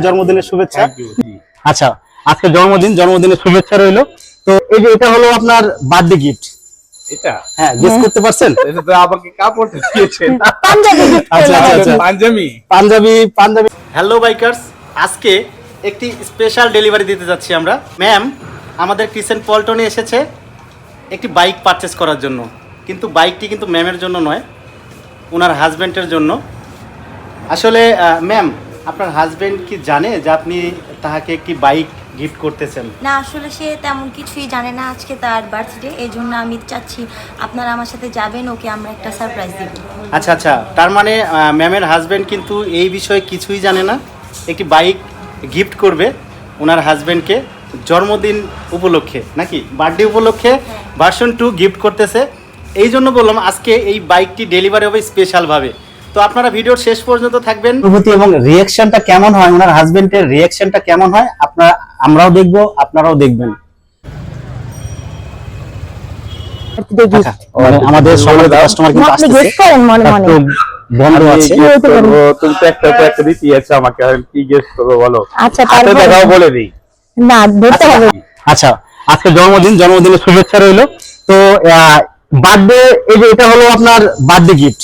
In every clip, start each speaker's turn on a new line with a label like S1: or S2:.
S1: জন্মদিনের শুভেচ্ছা। আচ্ছা, আজকে জন্মদিনের শুভেচ্ছা রইলো। তো এই যে এটা হলো আপনার বার্থডে গিফট।
S2: এটা
S1: হ্যাঁ, গেস করতে পারছেন?
S2: এটা তো আমাকে কাপড় দিয়েছেন।
S3: পাঞ্জাবি
S1: আচ্ছা আচ্ছা আচ্ছা,
S2: পাঞ্জাবি।
S1: হ্যালো বাইকার্স, আজকে একটি স্পেশাল ডেলিভারি দিতে যাচ্ছি আমরা। ম্যাম আমাদের ক্রিসেন্ট পল্টনে এসেছে একটি বাইক পারচেস করার জন্য, কিন্তু বাইকটি কিন্তু ম্যামের জন্য নয়, ওনার হাজব্যান্ডের জন্য। আসলে ম্যাম, আপনার হাজব্যান্ড কি জানে যে আপনি তাহাকে একটি বাইক গিফট করতেছেন?
S3: না, আসলে সে তেমন কিছুই জানে না। আজকে তার বার্থডে, এই জন্য আমি চাচ্ছি আপনারা আমার সাথে যাবেন, ওকে আমরা একটা সারপ্রাইজ দেব।
S1: আচ্ছা আচ্ছা, তার মানে ম্যামের হাজব্যান্ড কিন্তু এই বিষয়ে কিছুই জানে না। একটি বাইক গিফট করবে ওনার হাজব্যান্ডকে জন্মদিন উপলক্ষে, নাকি বার্থডে উপলক্ষে ভার্সন 2 গিফট করতেছে। এই জন্য বললাম আজকে এই বাইকটি ডেলিভারি হবে স্পেশালভাবে। তো আপনারা ভিডিওর শেষ পর্যন্ত থাকবেন। অনুভূতি এবং রিঅ্যাকশনটা কেমন হয়, ওনার হাজবেন্ডের রিঅ্যাকশনটা কেমন হয়, আমরাও দেখব, আপনারাও দেখবেন। আমাদের সম্মানিত কাস্টমার কিন্তু
S3: আপনি গেস করেন মনে মনে।
S1: বন্ধ আছে,
S2: তুমি তো একটা দিয়েছো আমাকে, আর কি গেস করবো বলো?
S3: আচ্ছা,
S2: হাতে দেখাও বলে দিই।
S3: না, ধরতে হবে।
S1: আচ্ছা, আজকে জন্মদিনের শুভেচ্ছা রইলো। তো বার্থডে, এই যে এটা হলো আপনার বার্থডে গিফট।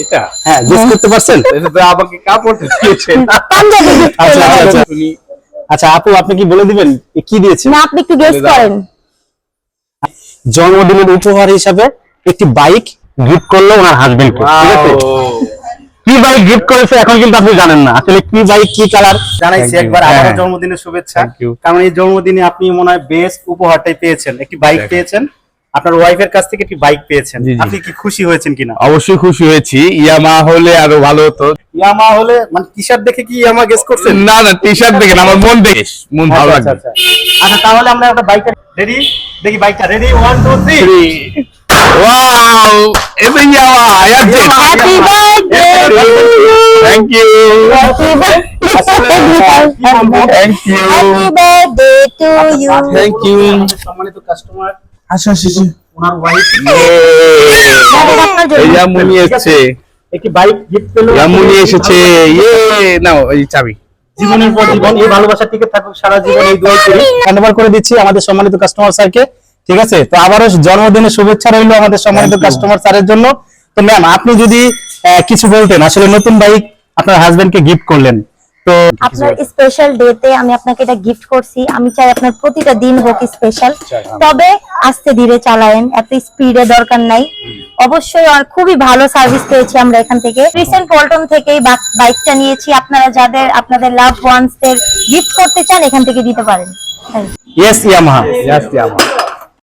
S2: এটা
S1: হ্যাঁ, গেস করতে পারছেন?
S2: এটা তো আমাকে কাপড় দিয়েছেন।
S3: পাঞ্জাবি গিফট
S1: আচ্ছা
S3: করলাম।
S1: আচ্ছা আচ্ছা, আপু আপনি কি বলে দিবেন কি দিয়েছে?
S3: না, আপনি একটু গেস করেন।
S1: জন্মদিনের উপহার হিসাবে একটি বাইক গিফট করলো ওনার হাজবেন্ডকে। ঠিক আছে, কি বাইক গিফট করেছে এখন কিন্তু আপনি জানেন না আসলে কি বাইক, কি কালার। জানাইছি একবার আবারও জন্মদিনের শুভেচ্ছা, কারণ এই জন্মদিনে আপনি মনে হয় বেস্ট উপহারটাই পেয়েছেন, একটি বাইক পেয়েছেন, আপনার ওয়াইফের কাছ থেকে একটি বাইক পেয়েছেন। আপনি কি খুশি হয়েছেন কিনা?
S2: অবশ্যই খুশি হয়েছি। ইয়ামা হলে আরো ভালো হতো।
S1: ইয়ামা হলে মানে টি শার্ট দেখে কি ইয়ামা গেস করছেন?
S2: না না, টি শার্ট দেখে না, আমার মন দেখে, মন ভালো
S1: আচ্ছা
S2: লাগবে।
S1: আচ্ছা আচ্ছা, তাহলে আমরা একটা বাইকটা রেডি, দেখি বাইকটা রেডি, 1 2 3।
S2: ওয়াও, এটা ইয়ামা এয়ারজেট।
S3: Happy birthday to you.
S2: Thank you,
S3: happy birthday to you.
S2: Thank you.
S1: সম্মানিত কাস্টমার,
S2: আসো আসো,
S1: ওনার ওয়াইফ
S2: এই ইয়ামুনি এসেছে,
S1: একটি বাইক গিফট পেলো।
S2: ইয়ামুনি এসেছে। ইয়ে, নাও এই চাবি।
S1: জীবনের পর জীবন এই ভালোবাসা টিকে থাকুক সারা জীবন, এই দোয়াই করি। ধন্যবাদ করে দিচ্ছি আমাদের সম্মানিত কাস্টমার স্যারকে। ঠিক আছে, তো আবারও জন্মদিনের শুভেচ্ছা রইলো আমাদের সম্মানিত কাস্টমার স্যারের জন্য। তো ম্যাম, আপনি যদি কিছু বলতেন, আসলে নতুন বাইক আপনার হাজবেন্ডকে গিফট করলেন, তো
S3: আপনার স্পেশাল ডেতে আমি আপনাকে এটা গিফট করছি। আমি চাই আপনার প্রতিটা দিন হোক স্পেশাল, তবে আস্তে ধীরে চালায়েন, এত স্পিডে দরকার নাই। অবশ্যই আর খুবই ভালো সার্ভিস পেয়েছি আমরা এখান থেকে। ক্রিসেন্ট পল্টন থেকেই বাইকটা নিয়েছি। আপনারা যাদের আপনাদের লাভ ওয়ান্সদের গিফট করতে চান, এখান থেকে দিতে পারেন।
S1: Yes Yamaha.
S2: জাস্ট ইয়ামা।